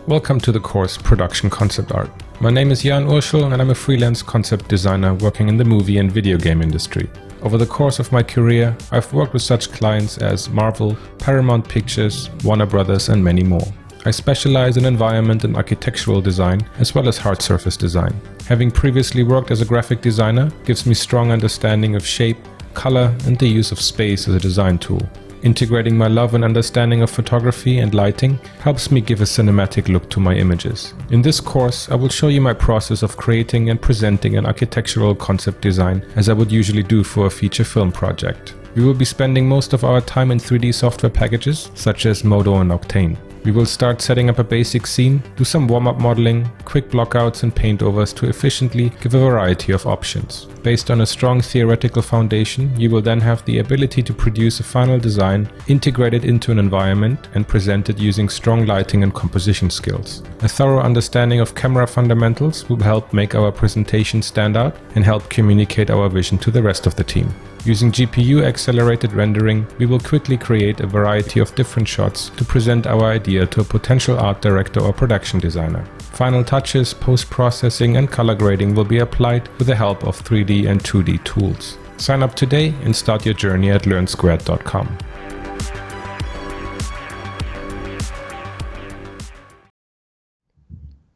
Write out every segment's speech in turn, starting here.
Welcome to the course Production Concept Art. My name is Jan Urschel and I'm a freelance concept designer working in the movie and video game industry. Over the course of my career, I've worked with such clients as Marvel, Paramount Pictures, Warner Brothers and many more. I specialize in environment and architectural design as well as hard surface design. Having previously worked as a graphic designer gives me strong understanding of shape, color and the use of space as a design tool. Integrating my love and understanding of photography and lighting helps me give a cinematic look to my images. In this course, I will show you my process of creating and presenting an architectural concept design as I would usually do for a feature film project. We will be spending most of our time in 3D software packages such as Modo and Octane. We will start setting up a basic scene, do some warm-up modeling, quick blockouts and paintovers to efficiently give a variety of options. Based on a strong theoretical foundation, you will then have the ability to produce a final design, integrate it into an environment and present it using strong lighting and composition skills. A thorough understanding of camera fundamentals will help make our presentation stand out and help communicate our vision to the rest of the team. Using GPU-accelerated rendering, we will quickly create a variety of different shots to present our idea to a potential art director or production designer. Final touches, post-processing and color grading will be applied with the help of 3D and 2D tools. Sign up today and start your journey at learnsquared.com.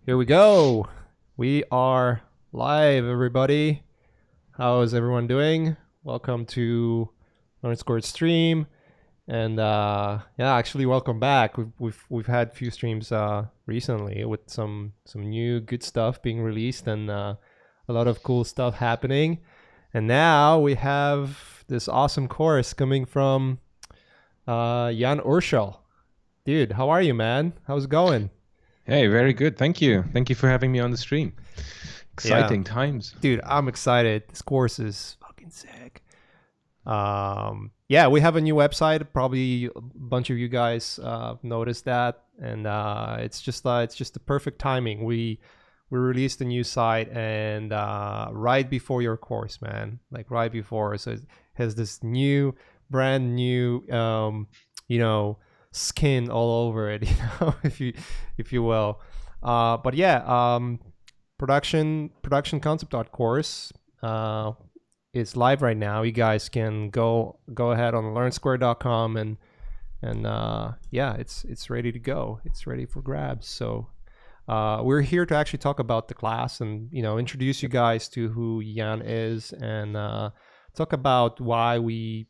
Here we go. We are live, everybody. How is everyone doing? Welcome to Learn Squared stream, and actually welcome back. We've had a few streams recently with some new good stuff being released and a lot of cool stuff happening. And now we have this awesome course coming from Jan Urschel. Dude, how are you, man? How's it going? Hey, very good. Thank you. Thank you for having me on the stream. Exciting times. Dude, I'm excited. This course is fucking sick. We have a new website. Probably a bunch of you guys noticed that, and it's just the perfect timing. We released a new site and right before your course, man, like right before. So it has this brand new skin all over it, if you will. Production concept art course is live right now. You guys can go ahead on learnsquare.com and it's ready to go. It's ready for grabs. So we're here to actually talk about the class and introduce you guys to who Jan is and talk about why we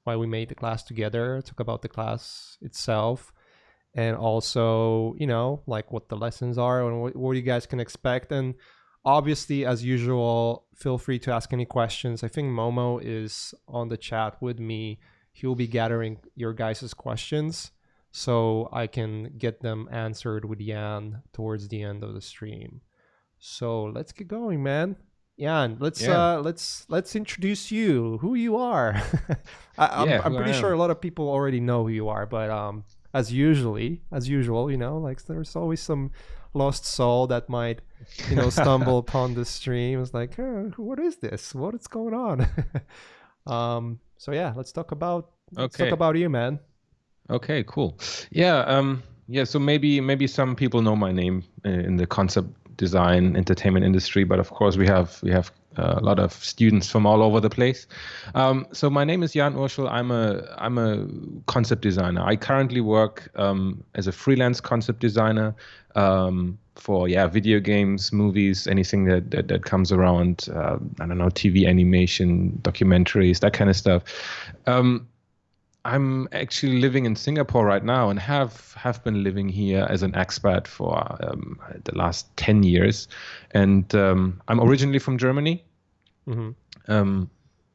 made the class together, talk about the class itself, and also like what the lessons are and what you guys can expect. And obviously, as usual, feel free to ask any questions. I think Momo is on the chat with me. He'll be gathering your guys' questions so I can get them answered with Jan towards the end of the stream. So let's get going, man. Jan, let's introduce you, who you are. I'm pretty sure a lot of people already know who you are, but as usual, like there's always some lost soul that might stumble upon the stream. It's like, what is this? What is going on? Let's talk about you, man. Okay, cool. So maybe some people know my name in the concept design entertainment industry, but of course we have a lot of students from all over the place. So my name is Jan Urschel. I'm a concept designer. I currently work as a freelance concept designer for video games, movies, anything that comes around. TV animation, documentaries, that kind of stuff. I'm actually living in Singapore right now and have been living here as an expat for the last 10 years. And I'm originally from Germany. Mm-hmm.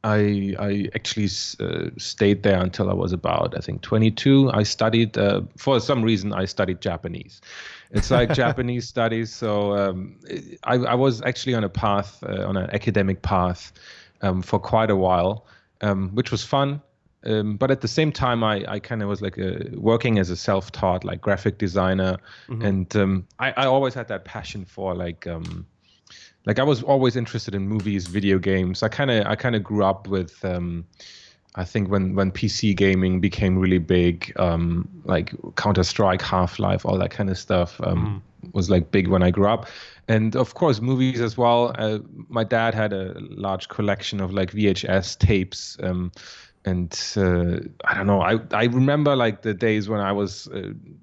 I actually stayed there until I was about, I think, 22. I studied, for some reason, I studied Japanese. It's like Japanese studies. So I was actually on an academic path for quite a while, which was fun. But at the same time, I kind of was like working as a self-taught like graphic designer, mm-hmm. and I always had that passion for like I was always interested in movies, video games. I kind of grew up with I think when PC gaming became really big, like Counter-Strike, Half-Life, all that kind of stuff was like big when I grew up. And of course, movies as well. My dad had a large collection of like VHS tapes. And I don't know. I remember like the days when I was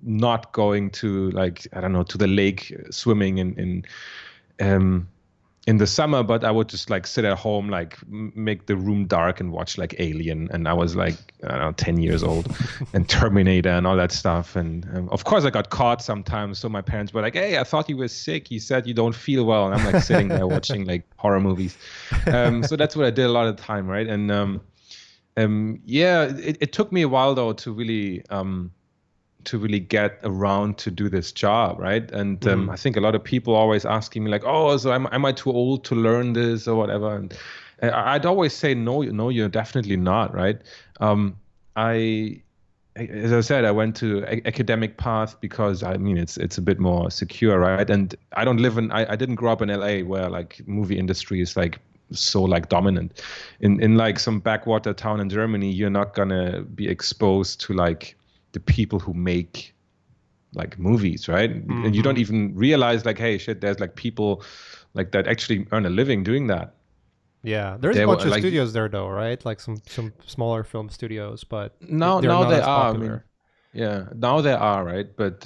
not going to like, I don't know, to the lake swimming in the summer, but I would just like sit at home, like make the room dark and watch like Alien. And I was like, I don't know, 10 years old and Terminator and all that stuff. And of course I got caught sometimes. So my parents were like, hey, I thought you were sick. You said you don't feel well. And I'm like sitting there watching like horror movies. So that's what I did a lot of the time. Right. And yeah, it took me a while though to really get around to do this job, right? And I think a lot of people always asking me like, oh, so am I too old to learn this or whatever? And I'd always say, no, you're definitely not, right? As I said, I went to academic path because I mean it's a bit more secure, right? And I didn't grow up in LA where like movie industry is like so like dominant. In like some backwater town in Germany, you're not gonna be exposed to like the people who make like movies, right? And you don't even realize like, hey, shit, there's like people like that actually earn a living doing that. Yeah, there's a bunch of studios there though, right? Like some smaller film studios, but now they're not they as are. popular. I mean, yeah, now there are, right? But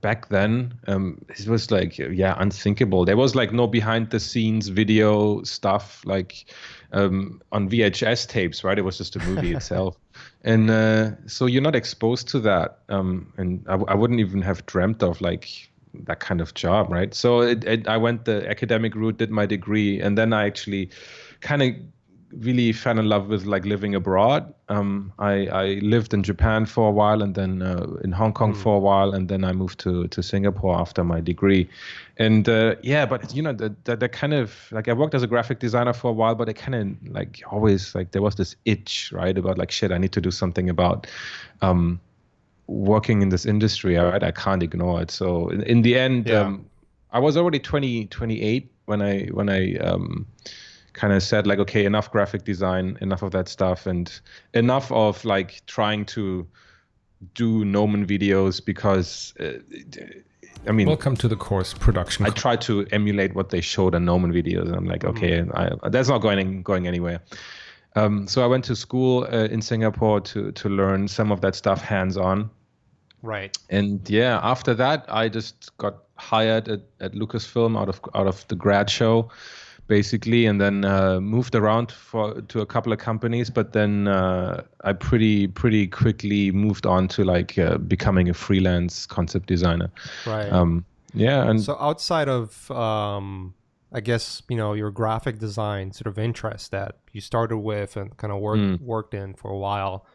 back then, it was like, yeah, unthinkable. There was like no behind the scenes video stuff like on VHS tapes, right? It was just a movie itself. And so you're not exposed to that. And I wouldn't even have dreamt of like that kind of job, right? So I went the academic route, did my degree, and then I actually kind of really fell in love with like living abroad. I lived in Japan for a while and then in Hong Kong for a while, and then I moved to Singapore after my degree. And yeah, but you know, the kind of like I worked as a graphic designer for a while, but I kind of like always like there was this itch, right, about like shit, I need to do something about working in this industry, right? I can't ignore it. So in the end, I was already 28 when I kind of said like, okay, enough graphic design, enough of that stuff, and enough of like trying to do Nomen videos because I mean, welcome to the course production. I tried to emulate what they showed on Nomen videos, and I'm like, okay, that's not going anywhere. So I went to school in Singapore to learn some of that stuff hands-on. Right. And yeah, after that, I just got hired at Lucasfilm out of the grad show, basically, and then moved around to a couple of companies. But then I pretty quickly moved on to like becoming a freelance concept designer. Right. Yeah. And so outside of I guess, you know, your graphic design sort of interest that you started with and kind of worked in for a while,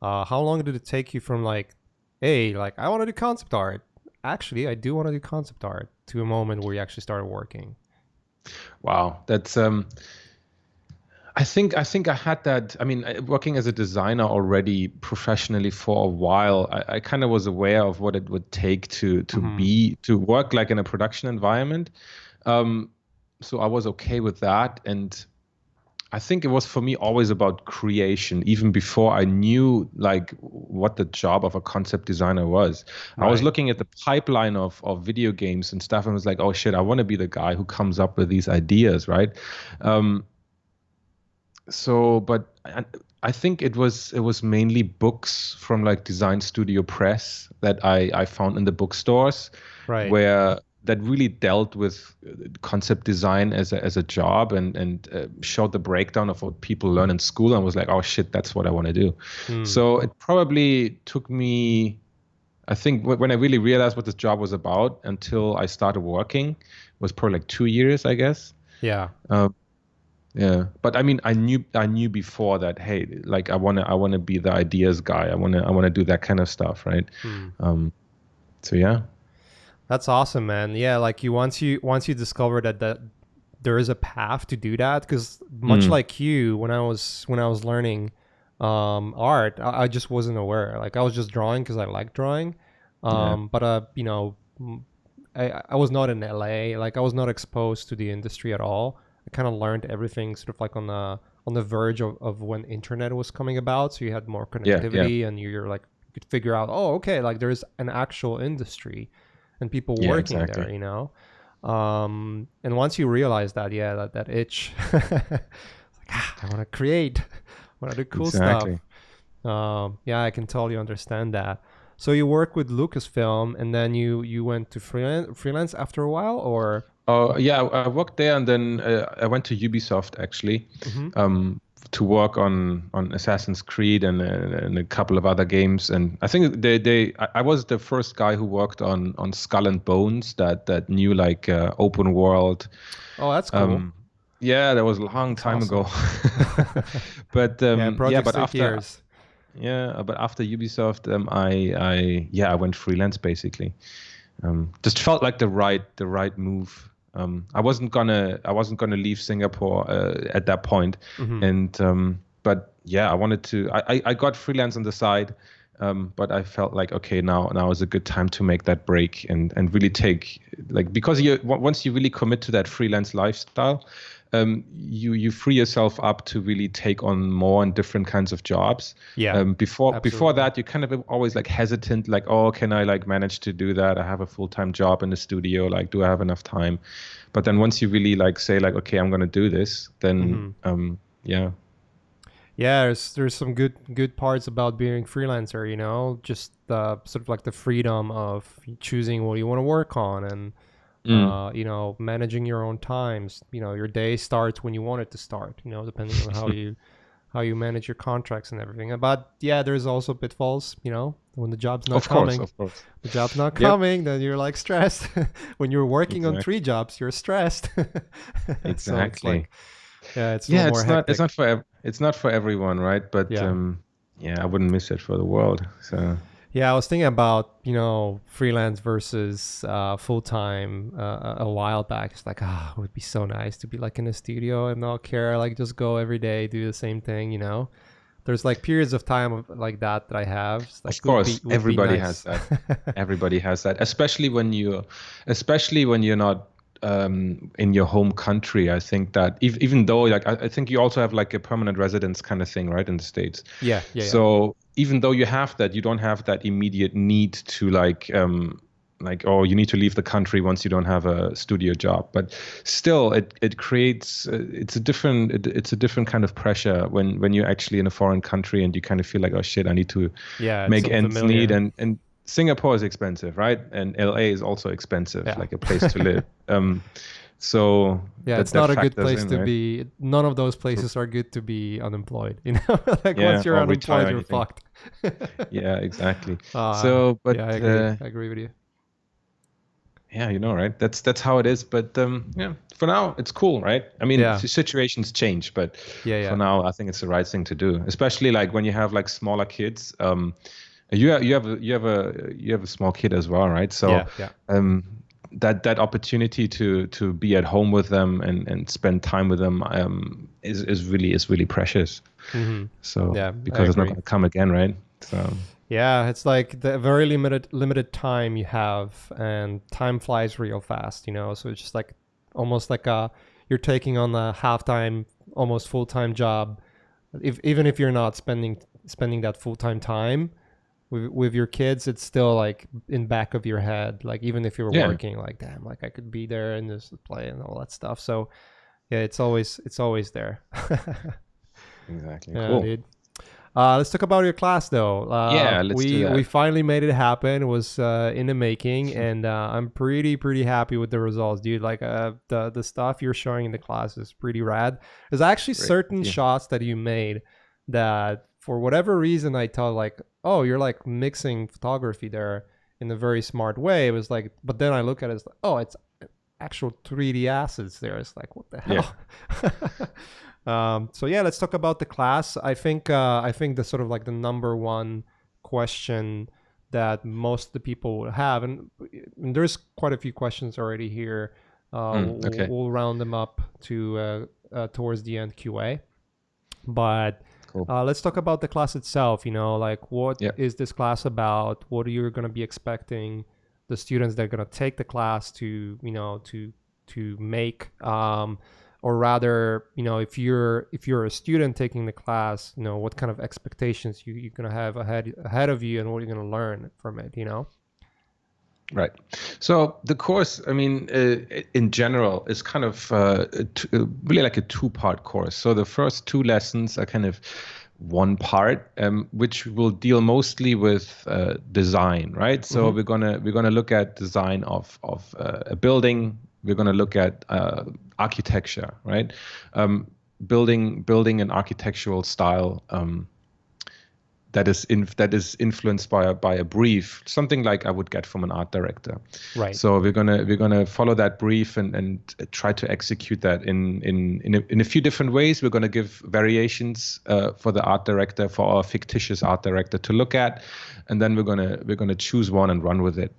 how long did it take you from like, hey, like I want to do concept art, actually I do want to do concept art, to a moment where you actually started working? Wow, that's I think I had that. I mean, working as a designer already professionally for a while, I kind of was aware of what it would take to work like in a production environment. So I was okay with that, and I think it was for me always about creation, even before I knew like what the job of a concept designer was. Right. I was looking at the pipeline of video games and stuff and was like, oh shit, I want to be the guy who comes up with these ideas, right? But I think it was mainly books from like Design Studio Press that I found in the bookstores, right, where that really dealt with concept design as a job and showed the breakdown of what people learn in school, and was like, oh shit, that's what I want to do. So it probably took me, I think when I really realized what this job was about until I started working was probably like 2 years, I guess. Yeah. Yeah, but I mean, I knew before that, hey, like I wanna be the ideas guy. I wanna do that kind of stuff, right? So yeah. That's awesome, man. Yeah, like once you discover that there is a path to do that, because much like you, when I was learning art, I just wasn't aware. Like I was just drawing because I like drawing, but you know, I was not in LA. Like I was not exposed to the industry at all. I kind of learned everything sort of like on on the verge of when internet was coming about, so you had more Yeah, connectivity, and you're like, you could figure out, oh, okay, like there's an actual industry and people yeah, working there, exactly. you know. And once you realize that, yeah, that itch, it's like, I want to create, I want to do cool stuff. Exactly. Yeah, I can totally understand that. So you work with Lucasfilm, and then you went to freelance after a while, or? Oh, yeah, I worked there, and then I went to Ubisoft actually, Mhm. to work on Assassin's Creed and a couple of other games. And I think I was the first guy who worked on Skull and Bones, that new like open world. Oh, that's cool. Um, yeah, that was a long That's time awesome. ago. But Yeah, yeah, projects take years. but after Ubisoft, I went freelance basically. Just felt like the right move. I wasn't gonna leave Singapore at that point, Hmm. and but yeah, I wanted to. I got freelance on the side, but I felt like okay, now is a good time to make that break and really take, like, because once you really commit to that freelance lifestyle, you free yourself up to really take on more and different kinds of jobs. Yeah, Before absolutely. that, you kind of always like hesitant, like, oh, can I like manage to do that? I have a full-time job in the studio. Like, do I have enough time? But then once you really like say like, okay, I'm gonna do this, then Hmm. yeah, Yeah, there's some good parts about being freelancer, you know, just sort of like the freedom of choosing what you want to work on, and mm. you know, managing your own times. You know, your day starts when you want it to start, you know, depending on how you manage your contracts and everything. But yeah, there's also pitfalls, you know, when the job's not Of course, coming. of course. The job's not Yep, coming, then you're like stressed. When you're working on exactly, 3 jobs, you're stressed. So it's exactly. like, yeah, it's a little Yeah, more hectic. it's not for everyone, right? But Yeah. yeah, I wouldn't miss it for the world. So Yeah, I was thinking about, you know, freelance versus full time a while back. It's like, it would be so nice to be like in a studio and not care, like just go every day, do the same thing, you know. There's like periods of time like that I have. It's like of course, would be everybody has nice. that. Everybody has that, especially when you're not in your home country. I think that even though like I think you also have like a permanent residence kind of thing, right, in the States. Yeah, yeah, yeah. So even though you have that, you don't have that immediate need to like, oh, you need to leave the country once you don't have a studio job. But still, it creates it's a different kind of pressure when you're actually in a foreign country and you kind of feel like, oh shit, I need to Yeah, it's make ends meet. unfamiliar. And Singapore is expensive, right? And LA is also expensive, Yeah. like a place to live. So Yeah, it's that not a good factors place in, to right? be. None of those places are good to be unemployed. You know, like Yeah, once you're or retire unemployed, or you're anything. fucked. Yeah, exactly. So, but Yeah, I agree. I agree with you. yeah, right? That's how it is. But yeah, for now it's cool, right? I mean, Yeah, situations change, but yeah, for yeah, now, I think it's the right thing to do. Especially like when you have like smaller kids. You have a small kid as well, right? So yeah, yeah. um, that opportunity to be at home with them and spend time with them is really precious. Hmm. So Yeah, I because it's not agree. going to come again, right? So Yeah, it's like the very limited time you have, and time flies real fast. You know, so it's just like almost like you're taking on a half-time, almost full-time job. If even if you're not spending that full-time time with your kids, it's still like in back of your head. Like even if you're yeah, working, like damn, like I could be there and just play and all that stuff. So yeah, it's always there. exactly. Yeah, Cool. dude. Let's talk about your class though. Yeah, let's do We that. finally made it happen. It was in the making, and I'm pretty happy with the results, dude. Like the stuff you're showing in the class is pretty rad. There's actually Great. certain Thank you. shots that you made that, for whatever reason, I thought like, oh, you're like mixing photography there in a very smart way. It was like, but then I look at it, it's like, oh, it's actual 3D assets there. It's like, what the Yeah. hell? So yeah, let's talk about the class. I think the sort of like the number one question that most of the people will have, and there's quite a few questions already here. Okay. We'll round them up to towards the end QA, but Cool. let's talk about the class itself. You know, like what Yeah. is this class about? What are you going to be expecting the students that are going to take the class to, you know, to make? or rather, if you're a student taking the class, what kind of expectations you're gonna have ahead of you, and what you're gonna learn from it, Right. So the course, I mean, in general, is kind of really like a two-part course. So the first two lessons are kind of one part, which will deal mostly with design, right? So we're gonna look at design of a building. We're gonna look at architecture, right? Building an architectural style. That is influenced by a brief, something like I would get from an art director. Right. So we're gonna follow that brief and try to execute that in a few different ways. We're gonna give variations for the art director, for our fictitious art director to look at, and then we're gonna choose one and run with it.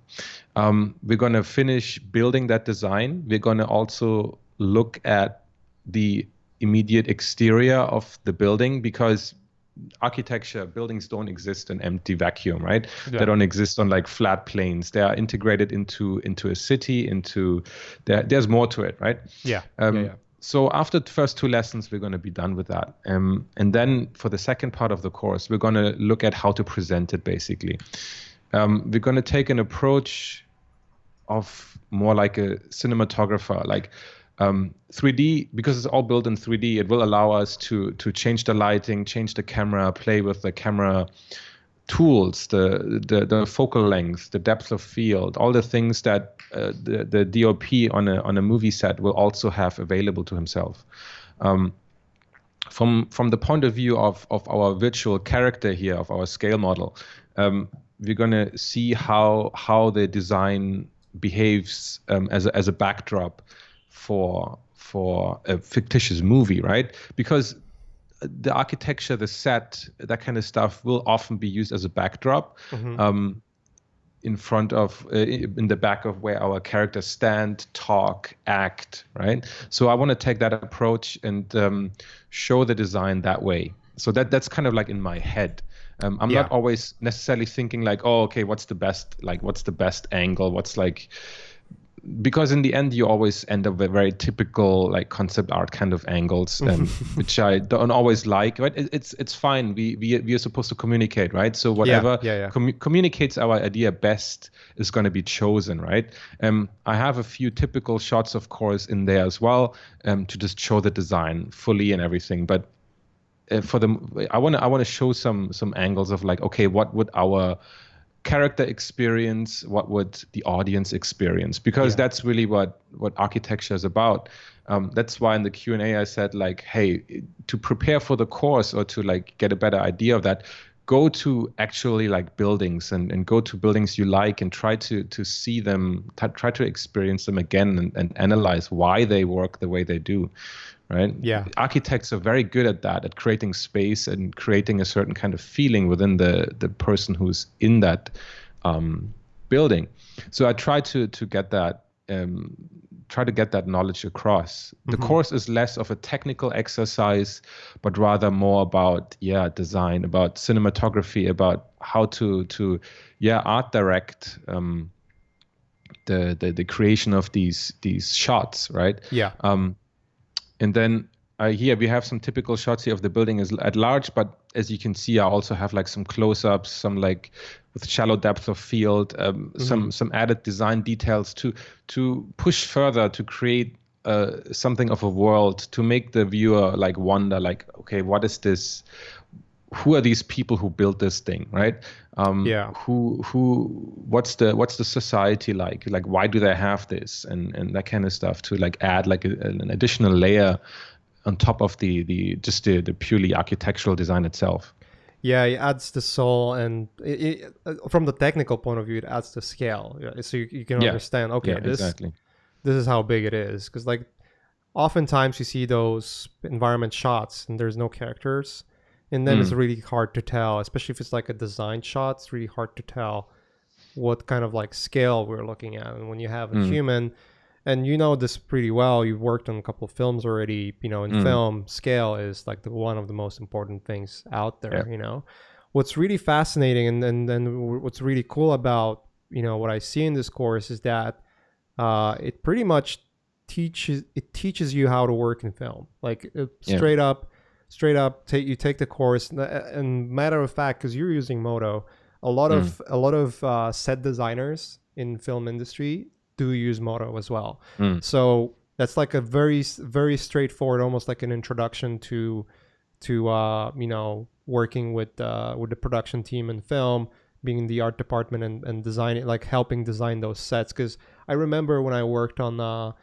We're gonna finish building that design. We're gonna also look at the immediate exterior of the building, because architecture, buildings don't exist in empty vacuum, right? Yeah. They don't exist on like flat planes. They are integrated into a city, there's more to it, right? Yeah. So after the first two lessons, we're going to be done with that. And then for the second part of the course, we're going to look at how to present it, basically. We're going to take an approach of more like a cinematographer, like 3D, because it's all built in 3D. It will allow us to change the lighting, change the camera, play with the camera tools, the focal length, the depth of field, all the things that the DOP on a movie set will also have available to himself. From the point of view of our virtual character here, of our scale model, we're going to see how the design behaves as a backdrop for a fictitious movie, right? Because the architecture, the set, that kind of stuff will often be used as a backdrop in front of, in the back of where our characters stand, talk, act, right? So I want to take that approach and show the design that way. So that's kind of like in my head. I'm not always necessarily thinking like, oh, okay, what's the best angle? What's like, because in the end you always end up with very typical like concept art kind of angles, which I don't always like, right? It's fine. We are supposed to communicate, right? So whatever communicates our idea best is going to be chosen, right? I have a few typical shots, of course, in there as well, to just show the design fully and everything. But I want to show some angles of like, okay, what would our character experience, what would the audience experience, because that's really what architecture is about. That's why in the Q&A I said like, hey, to prepare for the course or to like get a better idea of that, go to actually like buildings and go to buildings you like and try to see them, try to experience them again and analyze why they work the way they do. Right? Yeah. Architects are very good at that, at creating space and creating a certain kind of feeling within the person who's in that building. So I try to get that knowledge across. The course is less of a technical exercise, but rather more about design, about cinematography, about how to art direct the creation of these shots, right? Yeah. And then here we have some typical shots here of the building at large, but as you can see, I also have like some close-ups, some like with shallow depth of field, some added design details to push further, to create something of a world, to make the viewer like wonder, like, okay, what is this? Who are these people who built this thing, right? What's the society like? Like, why do they have this, and that kind of stuff, to like add like an additional layer on top of the purely architectural design itself. Yeah, it adds the soul, and from the technical point of view, it adds the scale. So you can understand. Okay, this is how big it is, because like oftentimes you see those environment shots and there's no characters. And then it's really hard to tell, especially if it's like a design shot. It's really hard to tell what kind of like scale we're looking at. And when you have a human, and you know this pretty well, you've worked on a couple of films already, in film, scale is like one of the most important things out there, What's really fascinating and what's really cool about, what I see in this course is that it pretty much teaches you how to work in film. Like Yeah. straight up you take the course, and matter of fact, because you're using Modo, a lot of set designers in film industry do use Modo as well. So that's like a very straightforward, almost like an introduction to working with the production team in film, being in the art department and designing, like helping design those sets. Because I remember when I worked on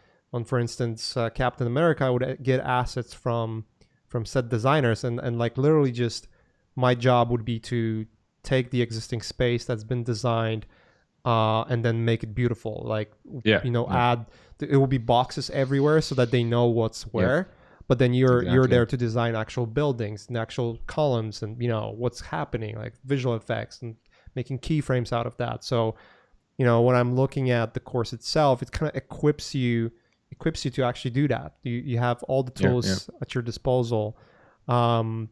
for instance Captain America, I would get assets from set designers, and like literally just my job would be to take the existing space that's been designed and then make it beautiful. Like add it will be boxes everywhere so that they know what's where. But then you're there to design actual buildings and actual columns and what's happening, like visual effects, and making keyframes out of that. So when I'm looking at the course itself, it kind of equips you to actually do that. You have all the tools at your disposal to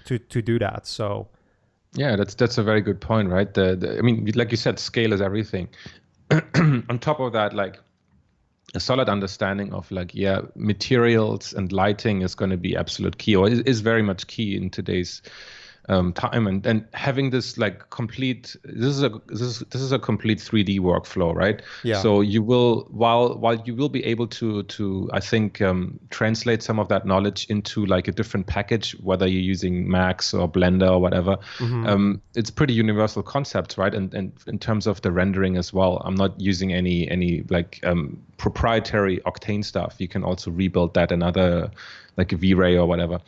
do that. So yeah, that's a very good point, right? I mean, like you said, scale is everything. On top of that, like a solid understanding of materials and lighting is going to be absolute key, or is very much key in today's time, and having this like complete this is a complete 3D workflow, right? So you will while you will be able to I think translate some of that knowledge into like a different package, whether you're using Max or Blender or whatever. It's pretty universal concepts, right? And in terms of the rendering as well, I'm not using any like proprietary Octane stuff. You can also rebuild that in other, like a V-Ray or whatever.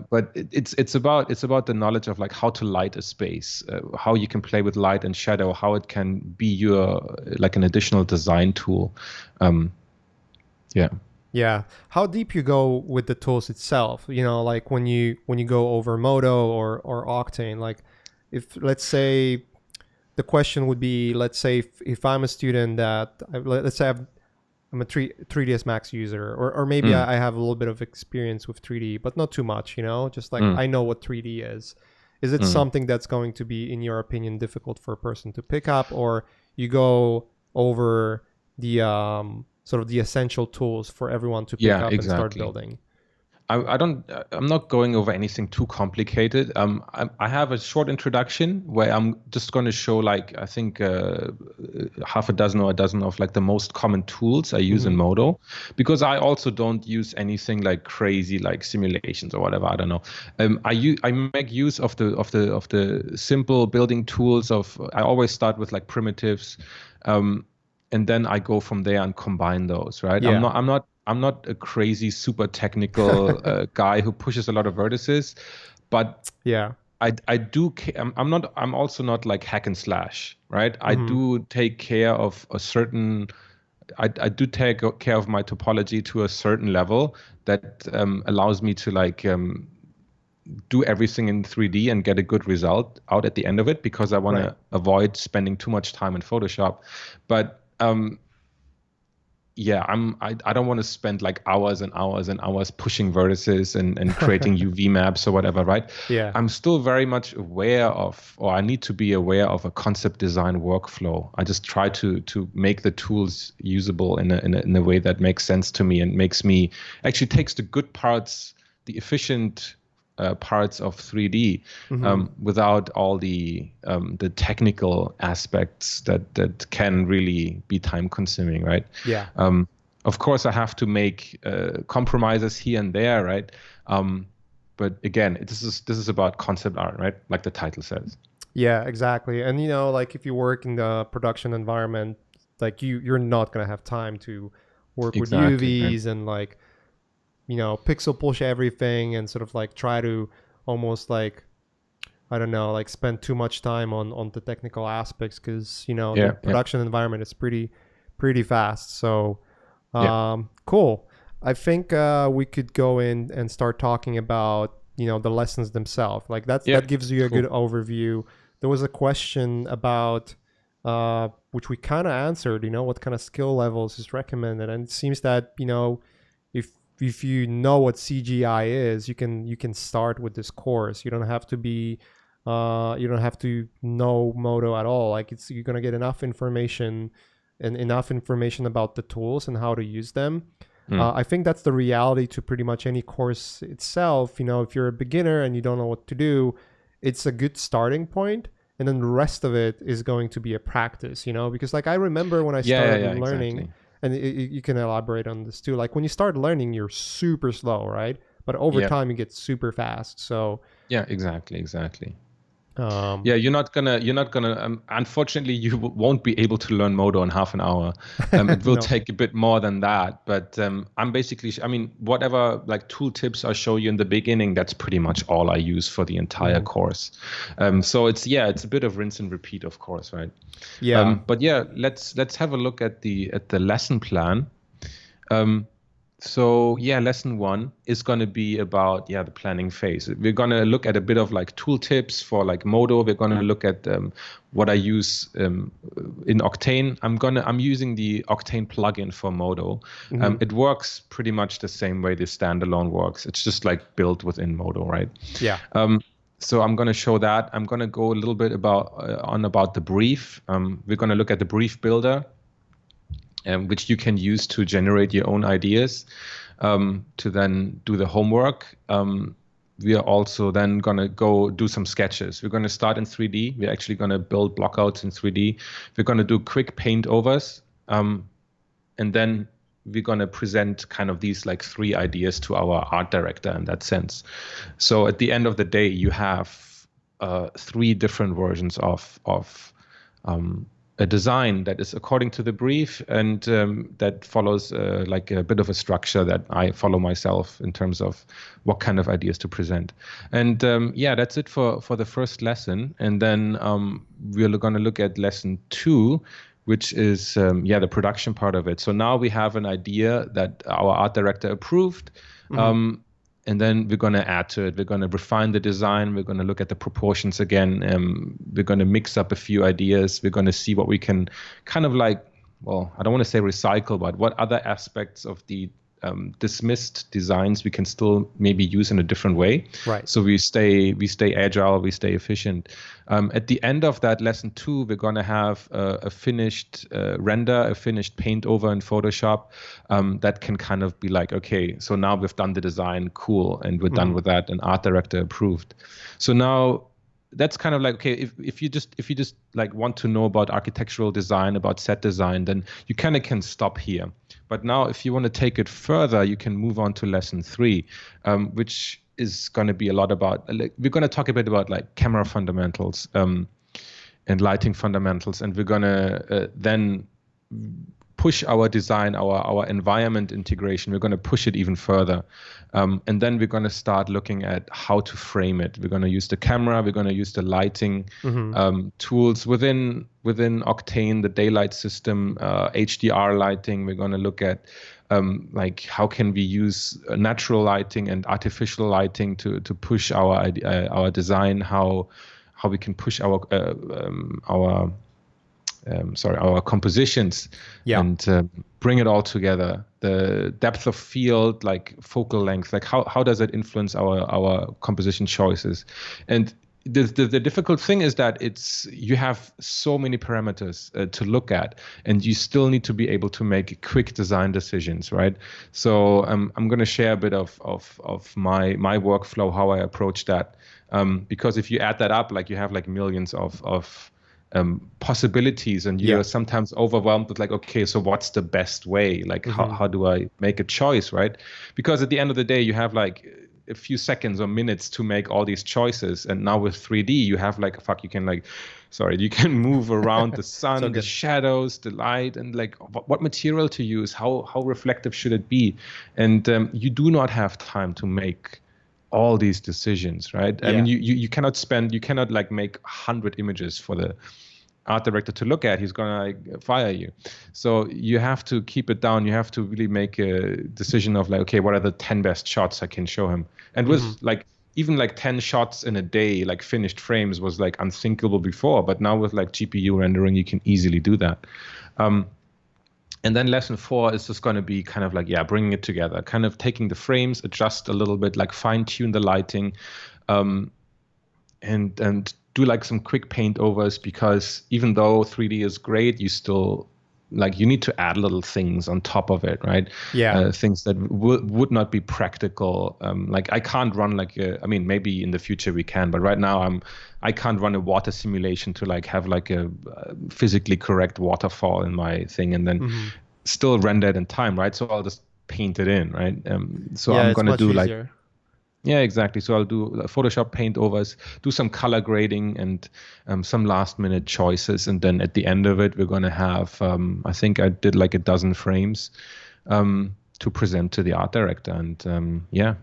But it's about the knowledge of like how to light a space, how you can play with light and shadow, how it can be your like an additional design tool. How deep you go with the tools itself, like when you go over Modo or Octane, like if let's say the question would be, let's say if I'm a student that let's say I'm a 3ds Max user, or maybe I have a little bit of experience with 3D, but not too much, just like I know what 3D is. Is it something that's going to be, in your opinion, difficult for a person to pick up, or you go over the sort of the essential tools for everyone to pick up and start building? I'm not going over anything too complicated. I have a short introduction where I'm just going to show like, I think half a dozen or a dozen of like the most common tools I use in Modo, because I also don't use anything like crazy like simulations or whatever. I don't know. I make use of the simple building tools I always start with like primitives, and then I go from there and combine those, right? I'm not a crazy super technical guy who pushes a lot of vertices, but I do. I'm also not like hack and slash, right? I do take care of a certain. I do take care of my topology to a certain level that allows me to like do everything in 3D and get a good result out at the end of it, because I want to avoid spending too much time in Photoshop, but. I don't want to spend like hours and hours and hours pushing vertices and creating UV maps or whatever, right? I'm still very much aware of, or I need to be aware of, a concept design workflow. I just try to make the tools usable in a way that makes sense to me and actually takes the good parts, the efficient parts of 3D without all the technical aspects that can really be time consuming, right? Of course I have to make compromises here and there, right? But again, this is about concept art, right? Like the title says. Yeah, exactly. And like if you work in the production environment, like you're not gonna have time to work with UVs and like pixel push everything and sort of like try to almost like, I don't know, like spend too much time on the technical aspects, because the production environment is pretty fast. So cool. I think we could go in and start talking about the lessons themselves. Like that gives you a good overview. There was a question about which we kind of answered, what kind of skill levels is recommended, and it seems that if you know what CGI is, you can start with this course. You don't have to be you don't have to know Modo at all. Like you're gonna get enough information and enough information about the tools and how to use them. Mm. I think that's the reality to pretty much any course itself. If you're a beginner and you don't know what to do, it's a good starting point, and then the rest of it is going to be a practice. Because like I remember when I started learning, exactly. and you can elaborate on this too. Like when you start learning, you're super slow, right? But over time, you get super fast. So yeah, exactly. Yeah, you're not gonna. Unfortunately, you won't be able to learn Modo in half an hour. It will No. take a bit more than that. But I'm basically, whatever like tool tips I show you in the beginning, that's pretty much all I use for the entire course. So it's a bit of rinse and repeat, of course, right? Yeah. But yeah, let's have a look at the lesson plan. So yeah, lesson 1 is going to be about the planning phase. We're going to look at a bit of like tool tips for like Modo. We're going to look at what I use in Octane. I'm using the Octane plugin for Modo. It works pretty much the same way the standalone works. It's just like built within Modo, right? Yeah. So I'm going to show that. I'm going to go a little bit about the brief. We're going to look at the brief builder, which you can use to generate your own ideas, to then do the homework. We are also then going to go do some sketches. We're going to start in 3D. We're actually going to build blockouts in 3D. We're going to do quick paint overs. And then we're going to present kind of these like 3 ideas to our art director in that sense. So at the end of the day, you have 3 different versions of a design that is according to the brief, and that follows like a bit of a structure that I follow myself in terms of what kind of ideas to present. And that's it for the first lesson. And then we're going to look at lesson 2, which is the production part of it. So now we have an idea that our art director approved. And then we're going to add to it. We're going to refine the design. We're going to look at the proportions again. We're going to mix up a few ideas. We're going to see what we can kind of like, well, I don't want to say recycle, but what other aspects of the dismissed designs we can still maybe use in a different way. Right. So we stay agile, we stay efficient. At the end of that lesson 2, we're going to have a finished render, a finished paint over in Photoshop that can kind of be like, okay, so now we've done the design, cool, and we're done with that, and art director approved. So now that's kind of like, okay, if you just like want to know about architectural design, about set design, then you kind of can stop here. But now if you want to take it further, you can move on to lesson 3, which is going to be a lot about, we're going to talk a bit about like camera fundamentals and lighting fundamentals, and we're going to then push our design, our environment integration. We're going to push it even further. And then we're going to start looking at how to frame it. We're going to use the camera. We're going to use the lighting tools within Octane, the daylight system, HDR lighting. We're going to look at like how can we use natural lighting and artificial lighting to push our design, how we can push our compositions and bring it all together. The depth of field, like focal length, like how does it influence our composition choices? And the difficult thing is that you have so many parameters to look at, and you still need to be able to make quick design decisions, right? So I'm going to share a bit of my workflow, how I approach that, because if you add that up, like you have like millions of possibilities, and you're sometimes overwhelmed with like, okay, so what's the best way? Like how do I make a choice, right? Because at the end of the day, you have like a few seconds or minutes to make all these choices. And now with 3D, you have like, you can move around the sun, the shadows, the light, and like what material to use, how reflective should it be? And you do not have time to make all these decisions, right? I mean, you cannot like make 100 images for the art director to look at. He's gonna like fire you. So you have to keep it down. You have to really make a decision of like, okay, what are the 10 best shots I can show him? And with like even like 10 shots in a day, like finished frames, was like unthinkable before. But now with like GPU rendering, you can easily do that. And then lesson 4 is just going to be kind of like, bringing it together, kind of taking the frames, adjust a little bit, like fine tune the lighting, and do like some quick paint overs, because even though 3D is great, you still like you need to add little things on top of it, right? Yeah. Things that would not be practical. Like I can't run like I mean, maybe in the future we can, but right now I can't run a water simulation to like have like a physically correct waterfall in my thing and then still render it in time, right? So I'll just paint it in, right? So Yeah, I'm it's gonna much do like, easier. yeah, exactly. So I'll do Photoshop paint overs, do some color grading and some last minute choices. And then at the end of it, we're going to have, I think I did like a dozen frames to present to the art director. And yeah.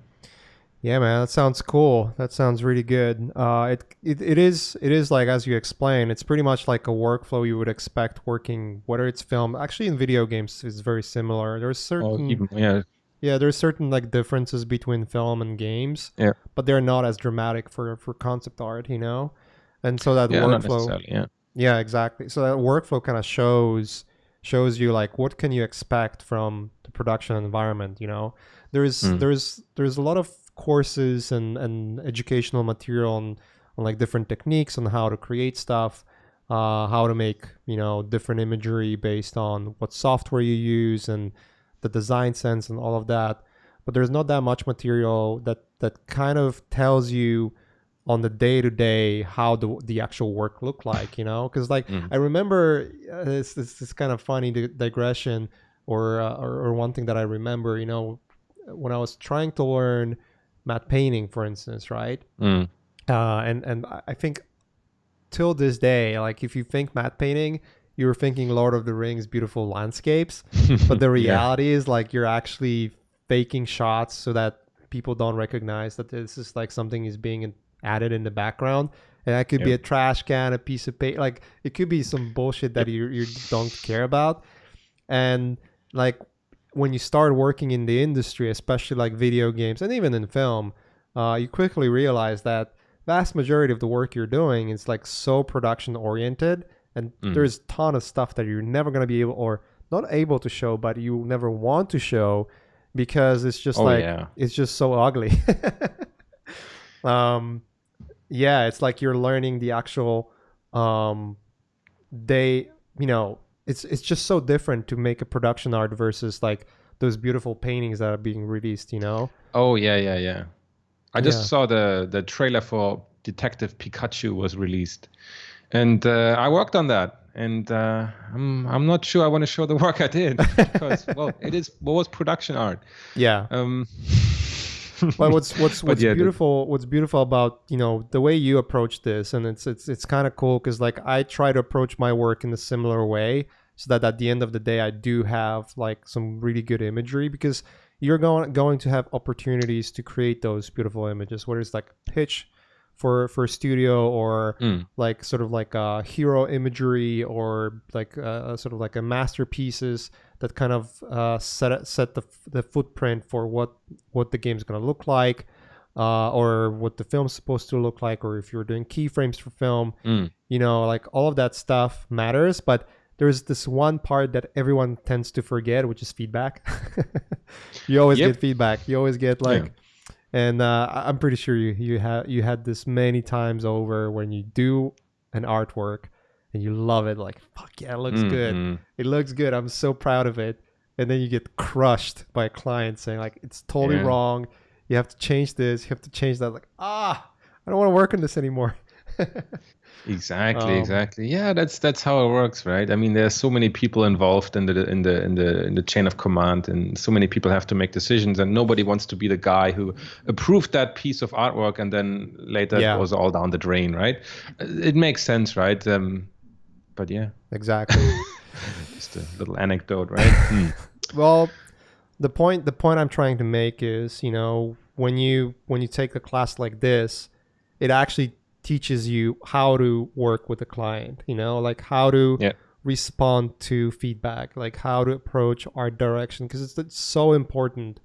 Yeah, man, that sounds cool. That sounds really good. It is like, as you explained, it's pretty much like a workflow you would expect working, whether it's film. Actually, in video games, it's very similar. There's Or certain even, yeah. Yeah, there's certain like differences between film and games, Yeah. but they're not as dramatic for concept art, you know? And so that Yeah, not workflow, necessarily. Yeah. yeah, exactly. So that workflow kind of shows you like what can you expect from the production environment, you know? There's a lot of courses and educational material on like different techniques on how to create stuff, how to make, you know, different imagery based on what software you use and the design sense and all of that. But there's not that much material that kind of tells you on the day to day how the actual work look like, you know? Because like I remember this kind of funny digression or one thing that I remember, you know, when I was trying to learn matte painting, for instance, right? And I think till this day, like if you think matte painting, you're thinking Lord of the Rings, beautiful landscapes, but the reality is like you're actually faking shots so that people don't recognize that this is like something is being added in the background. And that could be a trash can, a piece of paper, like it could be some bullshit that you don't care about. And like when you start working in the industry, especially like video games and even in film, you quickly realize that vast majority of the work you're doing is like so production oriented, and there's a ton of stuff that you're never going to be able or not able to show, but you never want to show because it's just it's just so ugly. Yeah, it's like you're learning the actual you know, it's just so different to make a production art versus like those beautiful paintings that are being released, you know? Oh, yeah. I just saw the trailer for Detective Pikachu was released, and I worked on that. And I'm not sure I want to show the work I did because well, what was production art. Yeah. But what's beautiful what's beautiful about, you know, the way you approach this, and it's kind of cool because like I try to approach my work in a similar way so that at the end of the day I do have like some really good imagery, because you're going to have opportunities to create those beautiful images, whether it's like pitch for a studio or like sort of like a hero imagery or like sort of like a masterpieces that kind of set the footprint for what the game's going to look like, or what the film's supposed to look like, or if you're doing keyframes for film, you know, like all of that stuff matters. But there's this one part that everyone tends to forget, which is feedback. You always get feedback. You always get like, and I'm pretty sure you had this many times over when you do an artwork and you love it, like fuck yeah, it looks good. It looks good. I'm so proud of it. And then you get crushed by a client saying like it's totally wrong. You have to change this. You have to change that. Like I don't want to work on this anymore. Exactly. Yeah, that's how it works, right? I mean, there's so many people involved in the chain of command, and so many people have to make decisions, and nobody wants to be the guy who approved that piece of artwork and then later it goes all down the drain, right? It makes sense, right? But yeah, exactly. Just a little anecdote, right? Well, the point I'm trying to make is, you know, when you take a class like this, it actually teaches you how to work with a client, you know, like how to respond to feedback, like how to approach art direction, because it's so important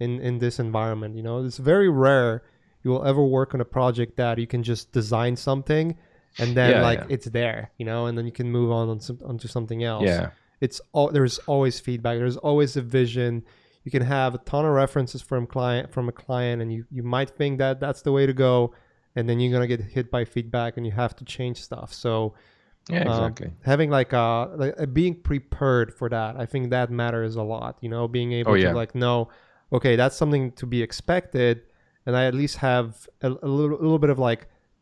in this environment. You know, it's very rare you will ever work on a project that you can just design something and then it's there, you know, and then you can move onto something else. There's always feedback, there's always a vision. You can have a ton of references from a client, and you might think that that's the way to go, and then you're going to get hit by feedback and you have to change stuff. So Yeah, exactly. Having being prepared for that, I think that matters a lot. Being Oh able to yeah. know, okay, that's something to be expected, and I at least have a little bit of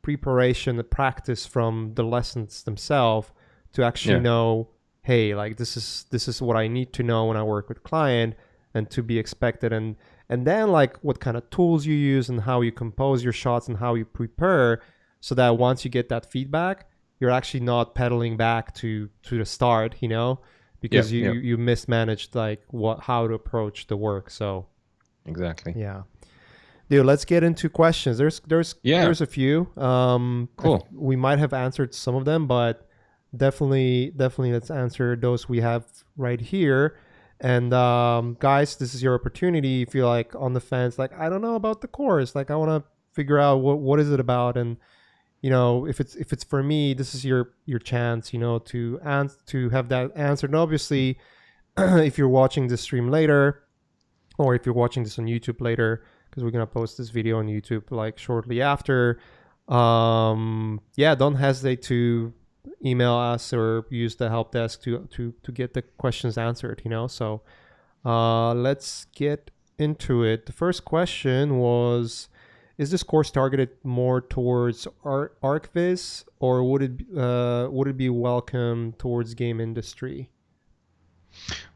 preparation, the practice from the lessons themselves to actually Yeah. know, hey, this is what I need to know when I work with client, and to be expected, and then what kind of tools you use and how you compose your shots and how you prepare, so that once you get that feedback, you're actually not pedaling back to the start, Yeah. because you Yeah. you mismanaged how to approach the work. So Exactly. yeah, dude, let's get into questions. Yeah. There's a few. Cool. We might have answered some of them, but definitely let's answer those we have right here. And guys, this is your opportunity. If you're on the fence, I don't know about the course, I want to figure out what is it about, and if it's for me, this is your chance, to have that answered. And obviously, if you're watching this stream later, or if you're watching this on YouTube later, because we're gonna post this video on YouTube shortly after, yeah, don't hesitate to email us or use the help desk to get the questions answered. So let's get into it. The first question was, is this course targeted more towards ArcViz, or would it be welcome towards game industry?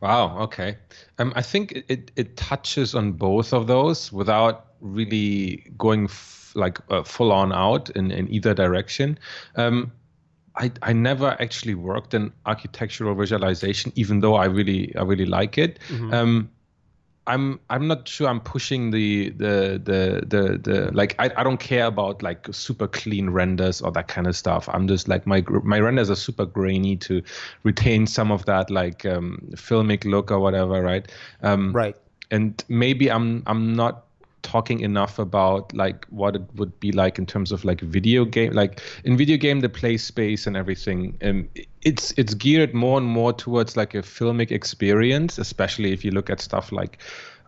Wow. Okay. I think it touches on both of those without really going full on out in either direction. I never actually worked in architectural visualization, even though I really like it. Mm-hmm. I'm not sure I'm pushing the like I don't care about super clean renders or that kind of stuff. I'm just my renders are super grainy to retain some of that filmic look or whatever, right? Right. And maybe I'm not talking enough about what it would be like in terms of video game, in video game, the play space and everything. It's geared more and more towards a filmic experience, especially if you look at stuff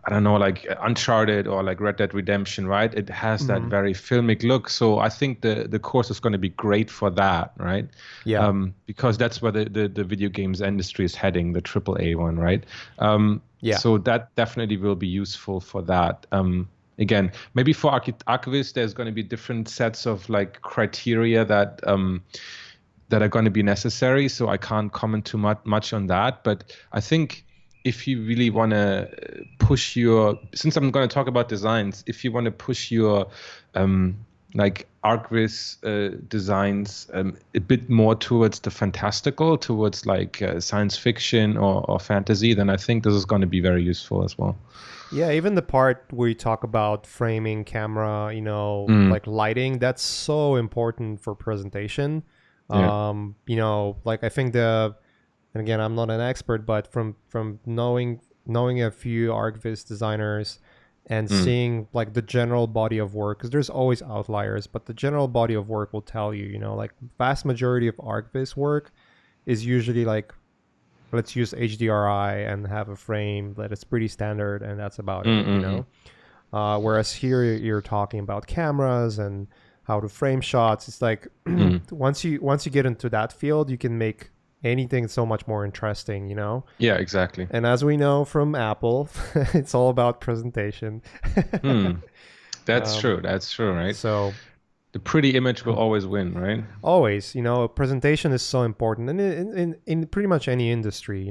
I don't know, Uncharted or Red Dead Redemption, right? It has that Mm-hmm. very filmic look. So I think the course is going to be great for that, right? Yeah. Because that's where the video games industry is heading, the AAA one, right? Yeah. So that definitely will be useful for that. Again, maybe for archivists, there's going to be different sets of criteria that are going to be necessary. So I can't comment too much on that. But I think if you really want to push since I'm going to talk about designs, if you want to push your ArcViz designs a bit more towards the fantastical, towards science fiction or fantasy, then I think this is going to be very useful as well. Yeah, even the part where you talk about framing, camera, lighting, that's so important for presentation. Yeah. I think and again, I'm not an expert, but from knowing a few ArcViz designers and seeing the general body of work, because there's always outliers, but the general body of work will tell you, vast majority of ArcViz work is usually let's use HDRI and have a frame that is pretty standard, and that's about it, whereas here you're talking about cameras and how to frame shots. It's once you get into that field, you can make anything so much more interesting, Yeah, exactly. And as we know from Apple, it's all about presentation. That's true, right? So the pretty image will always win, right? always, presentation is so important, and in pretty much any industry,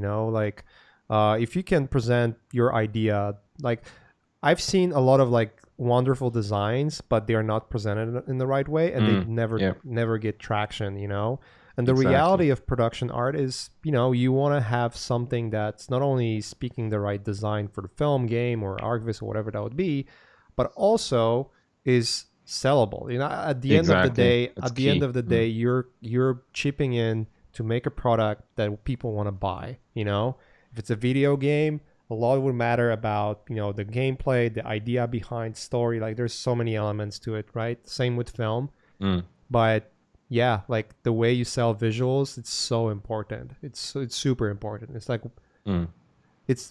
if you can present your idea, I've seen a lot of wonderful designs, but they are not presented in the right way, and they never get traction, And the reality of production art is, you want to have something that's not only speaking the right design for the film, game, or ArcViz or whatever that would be, but also is sellable. At the end of the day, That's key. you're chipping in to make a product that people want to buy. If it's a video game, a lot would matter about the gameplay, the idea behind story. There's so many elements to it, right? Same with film, but yeah, the way you sell visuals, it's so important. It's super important. It's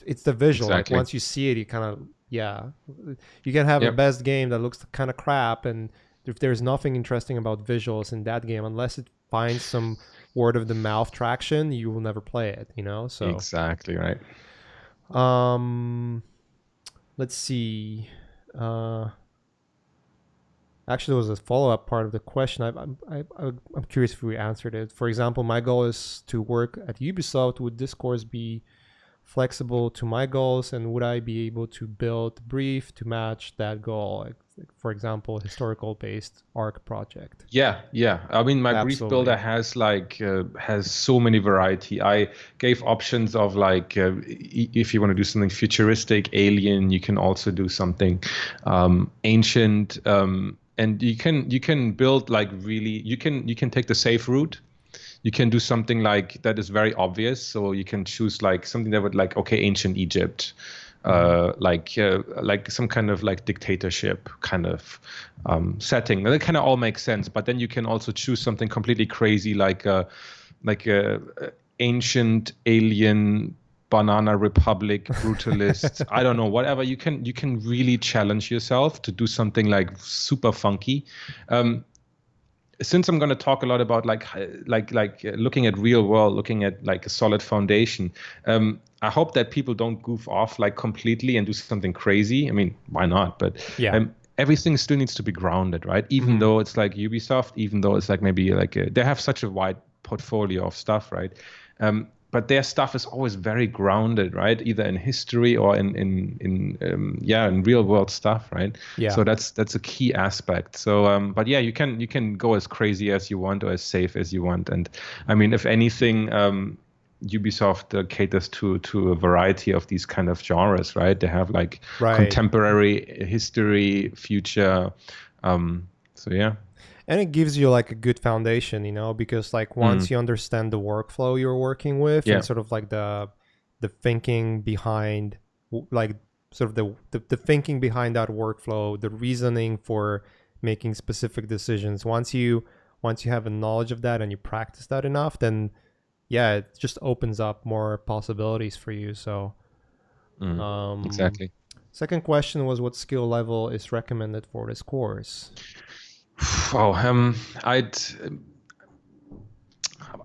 it's the visual. Exactly. Once you see it, you kind of you can have a best game that looks kind of crap, and if there's nothing interesting about visuals in that game, unless it finds some word of the mouth traction, you will never play it, you know? So Exactly, right. let's see. Actually, there was a follow-up part of the question. I'm curious if we answered it. For example, my goal is to work at Ubisoft. Would this course be flexible to my goals, and would I be able to build a brief to match that goal? Like, for example, historical-based ARC project. Yeah. I mean, my brief Absolutely. builder has so many variety. I gave options of like if you want to do something futuristic, alien, you can also do something ancient, and you can build like really you can take the safe route. You can do something like that is very obvious. So you can choose like something that would like, okay, ancient Egypt, like some kind of like dictatorship kind of setting. That kind of all makes sense. But then you can also choose something completely crazy like a ancient alien banana republic brutalist. I don't know, whatever. You can really challenge yourself to do something like super funky. Since I'm going to talk a lot about like looking at real world, looking at like a solid foundation, I hope that people don't goof off like completely and do something crazy. I mean, why not? But Yeah. everything still needs to be grounded, right? Even though it's like Ubisoft, even though it's like maybe like they have such a wide portfolio of stuff, right? But their stuff is always very grounded, right? Either in history or in real world stuff, right? Yeah. So that's a key aspect. So but yeah, you can go as crazy as you want or as safe as you want. And I mean, if anything, Ubisoft caters to a variety of these kind of genres, right? They have like contemporary, history, future. So yeah. And it gives you like a good foundation, you know, because like once you understand the workflow you're working with and sort of like the thinking behind like sort of the thinking behind that workflow, the reasoning for making specific decisions. Once you have a knowledge of that and you practice that enough, then yeah, it just opens up more possibilities for you. So Exactly. Second question was, what skill level is recommended for this course? Oh,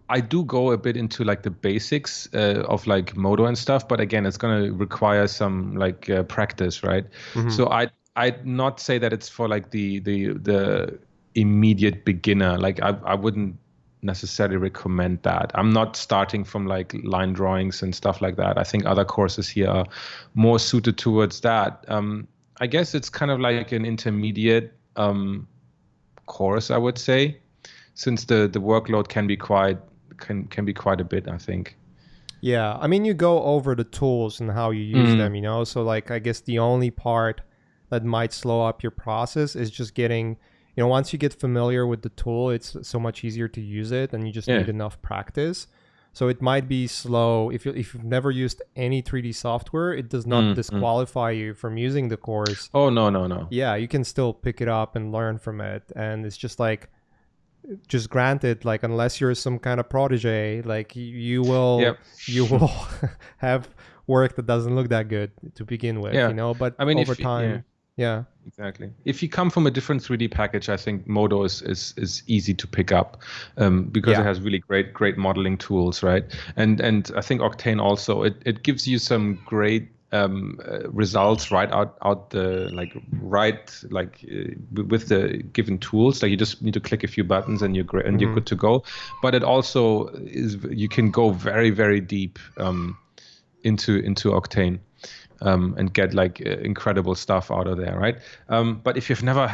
I do go a bit into like the basics of like Modo and stuff, but again, it's going to require some like practice, right? So I'd not say that it's for like the immediate beginner. Like I wouldn't necessarily recommend that. I'm not starting from like line drawings and stuff like that. I think other courses here are more suited towards that. I guess it's kind of like an intermediate course, I would say, since the workload can be quite a bit, I think. Yeah, I mean, you go over the tools and how you use them, you know. So like, I guess the only part that might slow up your process is just getting, you know, once you get familiar with the tool, it's so much easier to use it, and you just need enough practice. So it might be slow if you've never used any 3D software. It does not disqualify you from using the course. Oh no. Yeah, you can still pick it up and learn from it, and it's just like, just granted, like unless you're some kind of protege, like you will have work that doesn't look that good to begin with, you know. But I mean, over time, exactly. If you come from a different 3D package, I think Modo is easy to pick up because it has really great modeling tools, right? And I think Octane also it gives you some great results right out the with the given tools. Like you just need to click a few buttons and you're good to go. But it also is, you can go very, very deep into Octane and get like incredible stuff out of there, right? But if you've never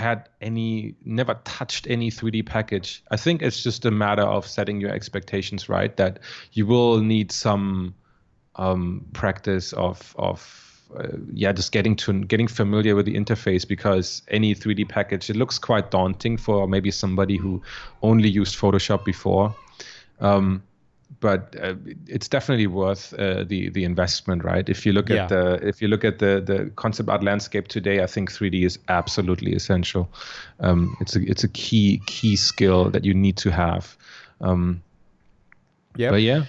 touched any 3D package, I think it's just a matter of setting your expectations right, that you will need some practice of just getting familiar with the interface, because any 3D package, it looks quite daunting for maybe somebody who only used Photoshop before. But it's definitely worth the investment, right? If you look at the concept art landscape today, I think 3D is absolutely essential. It's a key skill that you need to have. But yeah.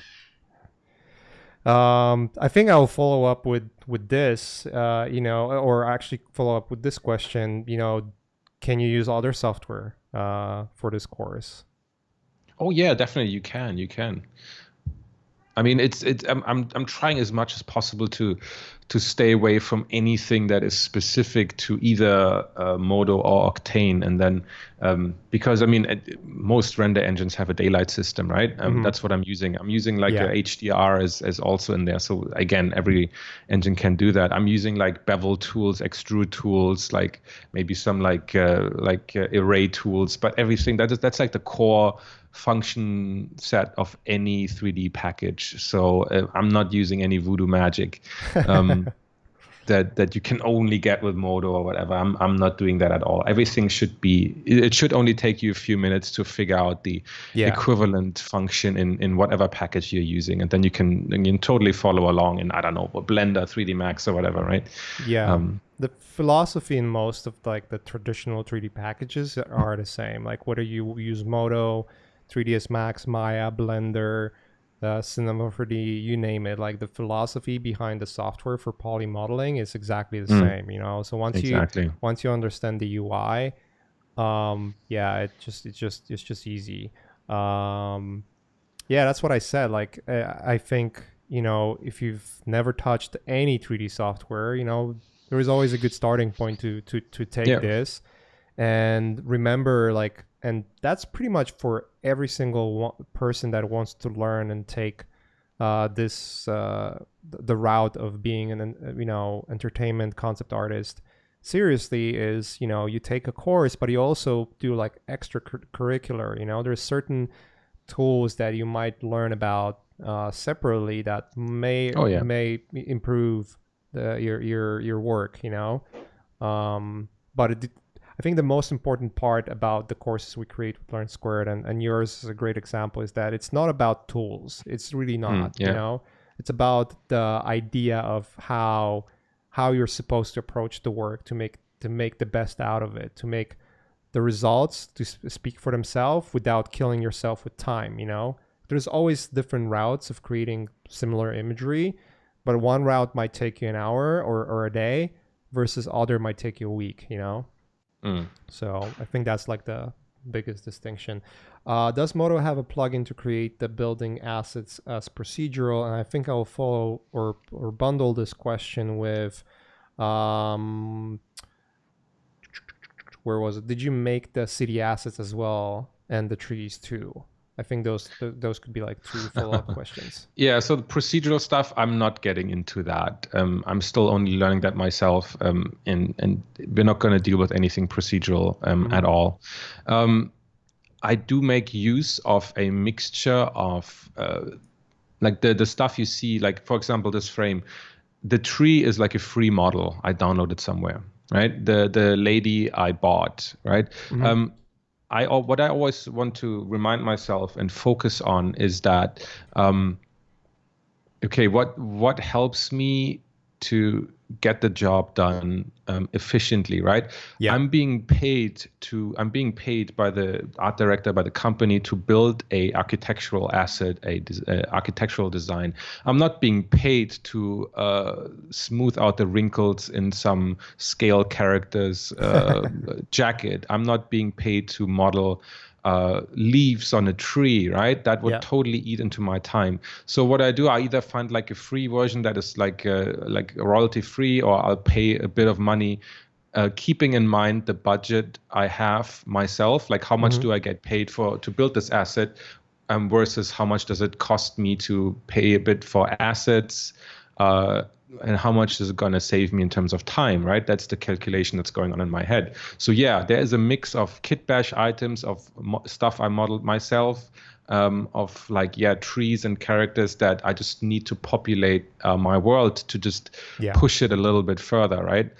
I think I'll follow up with this, you know, or actually follow up with this question. You know, can you use other software for this course? Oh yeah, definitely you can. You can. I mean, I'm trying as much as possible to stay away from anything that is specific to either Modo or Octane, and then because I mean, most render engines have a daylight system, right? Hmm. That's what I'm using. I'm using like a Yeah. HDR as also in there. So again, every engine can do that. I'm using like bevel tools, extrude tools, like maybe some array tools, but everything that's like the core function set of any 3D package. So I'm not using any voodoo magic um, that you can only get with Modo or whatever. I'm not doing that at all. Everything should be. It should only take you a few minutes to figure out the Yeah. equivalent function in whatever package you're using, and then you can totally follow along in, I don't know, Blender, 3D Max or whatever, right? Yeah. Um, The philosophy in most of like the traditional 3D packages are the same. Like whether you use Modo, 3ds Max, Maya, Blender, Cinema 4D, you name it. Like the philosophy behind the software for poly modeling is exactly the mm, same. You know, so once you exactly. once you understand the UI, yeah, it's just easy. Um, yeah, that's what I said. Like, I think, if you've never touched any 3D software, there is always a good starting point to take Yeah. this and remember, like, and that's pretty much for every single person that wants to learn and take this the route of being an entertainment concept artist seriously. Is, you take a course, but you also do like extracurricular. There's certain tools that you might learn about separately that may Oh yeah. may improve your work. But I think the most important part about the courses we create with Learn Squared, and yours is a great example, is that it's not about tools. It's really not. Yeah. It's about the idea of how you're supposed to approach the work to make the best out of it, to make the results to speak for themselves without killing yourself with time. There's always different routes of creating similar imagery, but one route might take you an hour or a day versus other might take you a week. Mm. So I think that's like the biggest distinction. Does Modo have a plugin to create the building assets as procedural? And I think I'll follow or bundle this question with um, where was it? Did you make the city assets as well and the trees too? I think those could be like two follow-up questions. Yeah, so the procedural stuff, I'm not getting into that. I'm still only learning that myself, and we're not going to deal with anything procedural Mm-hmm. at all. I do make use of a mixture of like the stuff you see, like for example, this frame. The tree is like a free model I downloaded somewhere, right? The lady I bought, right? Mm-hmm. Um, what I always want to remind myself and focus on is that okay, what helps me to get the job done efficiently, right? Yeah. I'm being paid by the art director, by the company to build a architectural asset, a architectural design. I'm not being paid to smooth out the wrinkles in some scale character's jacket. I'm not being paid to model leaves on a tree, right? That would Yeah. totally eat into my time. So what I do, I either find like a free version that is like royalty free, or I'll pay a bit of money, keeping in mind the budget I have myself. Like how much Mm-hmm. do I get paid to build this asset, versus how much does it cost me to pay a bit for assets. And how much is it going to save me in terms of time, right? That's the calculation that's going on in my head. So yeah, there is a mix of kit bash items, of stuff I modeled myself, of like, yeah, trees and characters that I just need to populate my world to just Yeah. push it a little bit further, right?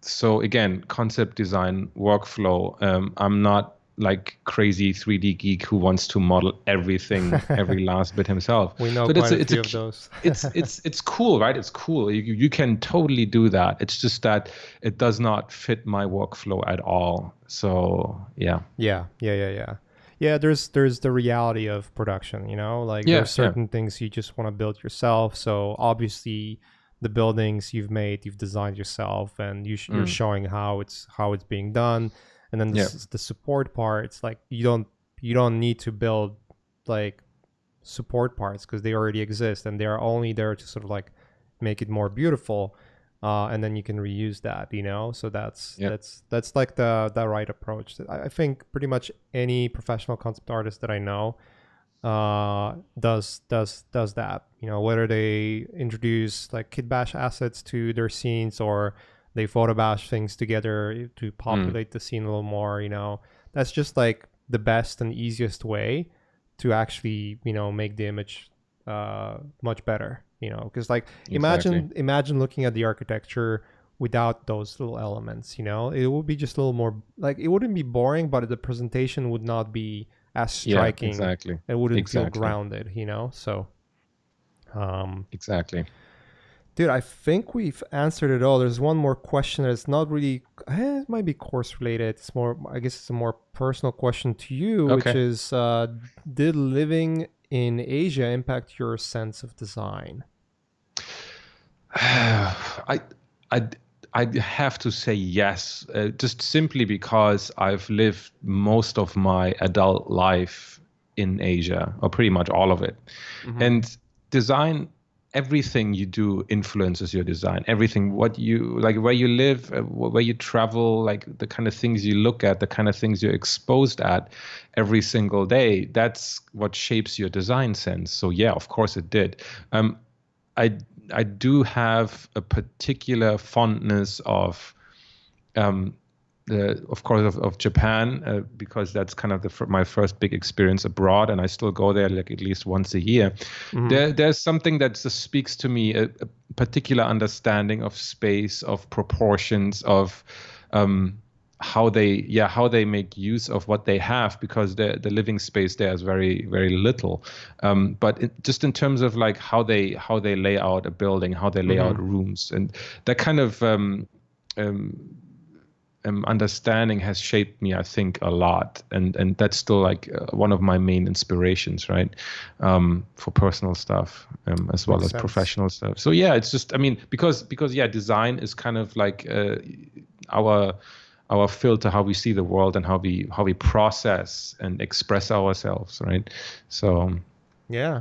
So again, concept design, workflow. I'm not like crazy 3D geek who wants to model everything, every last bit himself. We know But quite a few of those. it's cool, right? It's cool. You can totally do that. It's just that it does not fit my workflow at all. So yeah. Yeah, there's the reality of production, like Yeah, there's yeah. certain things you just want to build yourself. So obviously the buildings you've designed yourself, and you're Mm, showing how it's being done. And then yeah. the support part, it's like you don't you don't need to build like support parts because they already exist and they are only there to sort of like make it more beautiful, and then you can reuse that, you know. So that's like the right approach. I think pretty much any professional concept artist that I know does that, you know, whether they introduce like kitbash assets to their scenes or they photo bash things together to populate the scene a little more, you know. That's just like the best and easiest way to actually, you know, make the image much better, you know, because like imagine looking at the architecture without those little elements, you know. It would be just a little more like, it wouldn't be boring, but the presentation would not be as striking. It wouldn't feel grounded, you know. So exactly. Dude, I think we've answered it all. There's one more question that's not really, it might be course related. It's more, I guess it's a more personal question to you, which is, did living in Asia impact your sense of design? I have to say yes, just simply because I've lived most of my adult life in Asia, or pretty much all of it. And design, everything you do influences your design. Everything, what you like, where you live, where you travel, like the kind of things you look at, the kind of things you're exposed at every single day, that's what shapes your design sense. So yeah, of course it did. I do have a particular fondness of Japan, because that's kind of my first big experience abroad, and I still go there like at least once a year. There's something that just speaks to me, a particular understanding of space, of proportions, of how they make use of what they have, because the living space there is very, very little. But just in terms of like how they lay out a building, how they lay out rooms, and that kind of understanding has shaped me, I think, a lot, and that's still like one of my main inspirations, right, for personal stuff, as well as professional stuff. So yeah, it's just, I mean, because yeah, design is kind of like our filter, how we see the world and how we process and express ourselves, right? So yeah,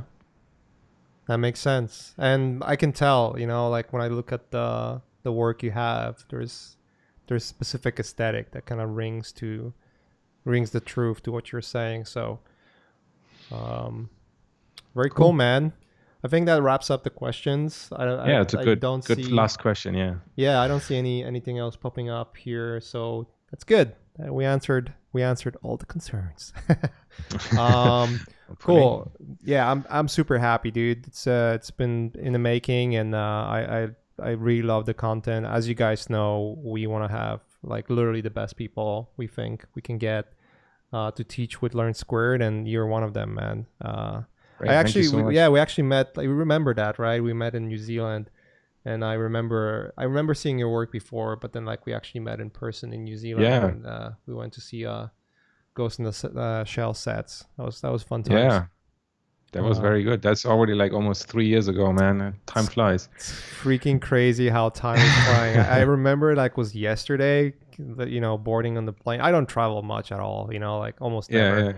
that makes sense. And I can tell, you know, like when I look at the work you have, there's specific aesthetic that kind of rings the truth to what you're saying. So very cool, man. I think that wraps up the questions. It's a good last question. Yeah, I don't see anything else popping up here, so that's good. We answered all the concerns. Cool. Yeah, I'm super happy, dude. It's been in the making, and I really love the content. As you guys know, we want to have like literally the best people we think we can get to teach with Learn Squared, and you're one of them, man. We actually met. I remember that, right? We met in New Zealand, and I remember seeing your work before, but then like we actually met in person in New Zealand. Yeah. And we went to see Ghost in the Shell sets. That was fun times. Yeah. That was very good. That's already like almost 3 years ago, man. Time flies. It's freaking crazy how time is flying. I remember like was yesterday, you know, boarding on the plane. I don't travel much at all, you know, like almost never. Yeah.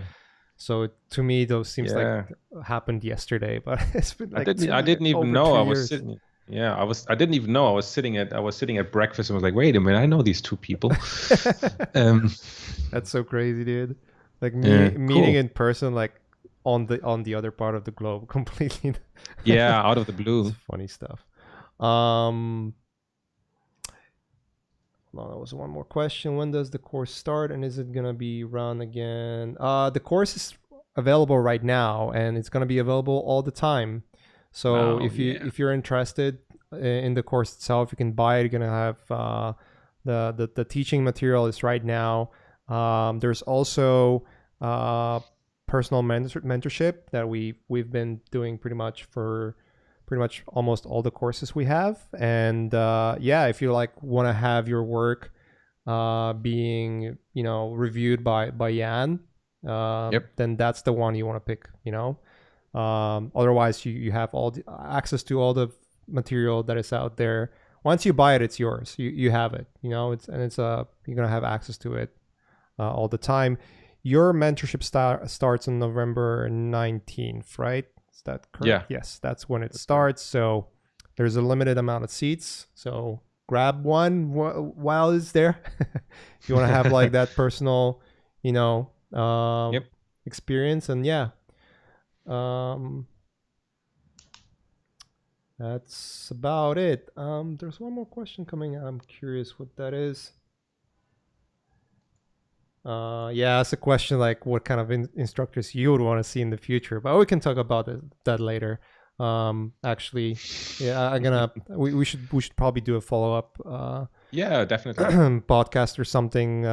So to me, those seems like happened yesterday, but it's been like I didn't even know I was sitting. Yeah, I didn't even know I was sitting at breakfast and was like, wait a minute, I know these two people. That's so crazy, dude. Like meeting in person, like on the other part of the globe, completely. Yeah, out of the blue. It's funny stuff. That was one more question. When does the course start, and is it gonna be run again? The course is available right now, and it's gonna be available all the time. So if you're interested in the course itself, you can buy it. You're gonna have the teaching material is right now. There's also personal mentorship that we've been doing pretty much almost all the courses we have. And if you like want to have your work being, you know, reviewed by Jan, then that's the one you want to pick, you know. Otherwise you have all the access to all the material that is out there. Once you buy it, it's yours. You have it, you know. You're gonna have access to it all the time. your mentorship starts on November 19th, right? Is that correct? Yeah. Yes, that's when it starts. So there's a limited amount of seats. So grab one while it's there. If you want to have like that personal, experience. And yeah, that's about it. There's one more question coming. I'm curious what that is. Yeah, it's a question like what kind of instructors you would want to see in the future, but we can talk about that later. Actually, yeah, we should probably do a follow up. Yeah, definitely. Podcast or something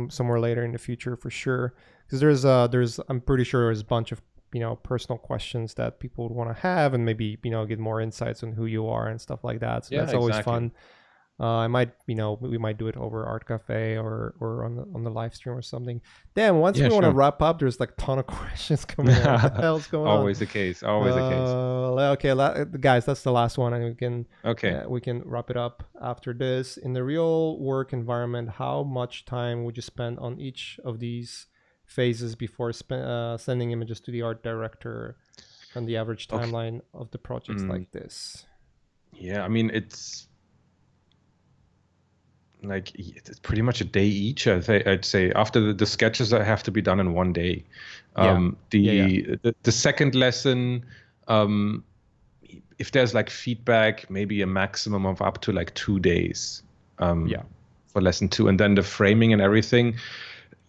somewhere later in the future for sure. Because there's I'm pretty sure there's a bunch of personal questions that people would want to have, and maybe get more insights on who you are and stuff like that. So Yeah, that's always exactly. fun. I might, we might do it over Art Cafe or on the live stream or something. Damn, once we want to wrap up, there's like a ton of questions coming out. What the hell's going on? Always the case. Always the case. Okay, guys, that's the last one, and we can wrap it up after this. In the real work environment, how much time would you spend on each of these phases before sending images to the art director, and the average timeline of the projects like this? Yeah, I mean, it's pretty much a day each. I'd say after the sketches that have to be done in one day. The second lesson, if there's like feedback, maybe a maximum of up to like 2 days. For lesson 2, and then the framing and everything.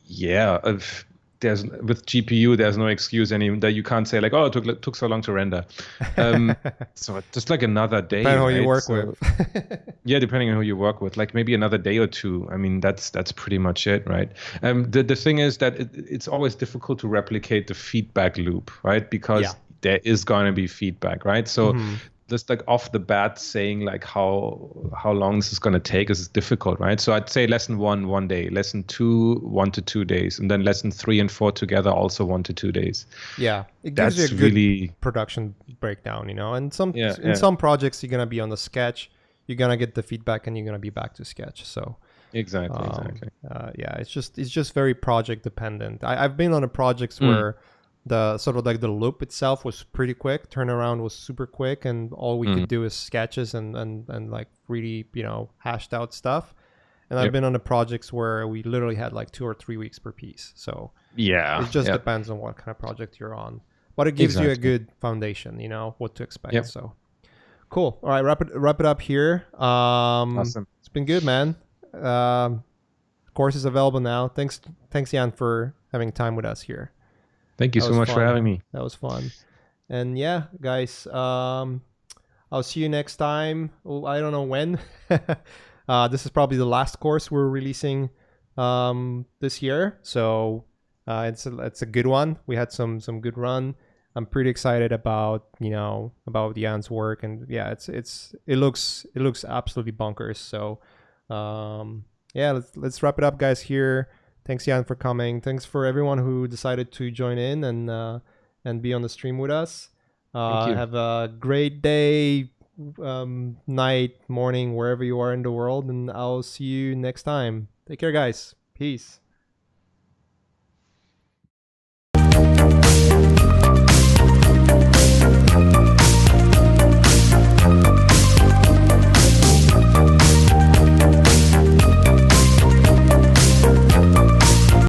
Yeah, with GPU, there's no excuse that you can't say like, oh, it took so long to render. So just like another day. Depending on who you work with. Yeah, depending on who you work with, like maybe another day or two. I mean, that's pretty much it, right? The thing is that it's always difficult to replicate the feedback loop, right? Because there is going to be feedback, right? So just like off the bat saying like how long this is going to take is difficult, right? So I'd say lesson 1 day, lesson 2 1 to 2 days, and then lesson 3 and 4 together also 1 to 2 days. Yeah, it gives you a good production breakdown, and some projects you're gonna be on the sketch, you're gonna get the feedback, and you're gonna be back to sketch. So exactly. Yeah, it's just very project dependent. I've been on a projects where the sort of like the loop itself was pretty quick, turnaround was super quick, and all we could do is sketches and like really hashed out stuff. And I've been on the projects where we literally had like 2 or 3 weeks per piece. So it just depends on what kind of project you're on, but it gives you a good foundation, what to expect. So cool. All right, wrap it up here. Awesome. It's been good, man. Course is available now. Thanks Jan for having time with us here. Thank you so much for having me. That was fun. And yeah, guys, I'll see you next time. Oh, I don't know when. This is probably the last course we're releasing this year. So it's a good one. We had some good run. I'm pretty excited about Jan's work, and yeah, it looks absolutely bonkers. So let's wrap it up, guys, here. Thanks, Jan, for coming. Thanks for everyone who decided to join in and be on the stream with us. Thank you. Have a great day, night, morning, wherever you are in the world, and I'll see you next time. Take care, guys. Peace.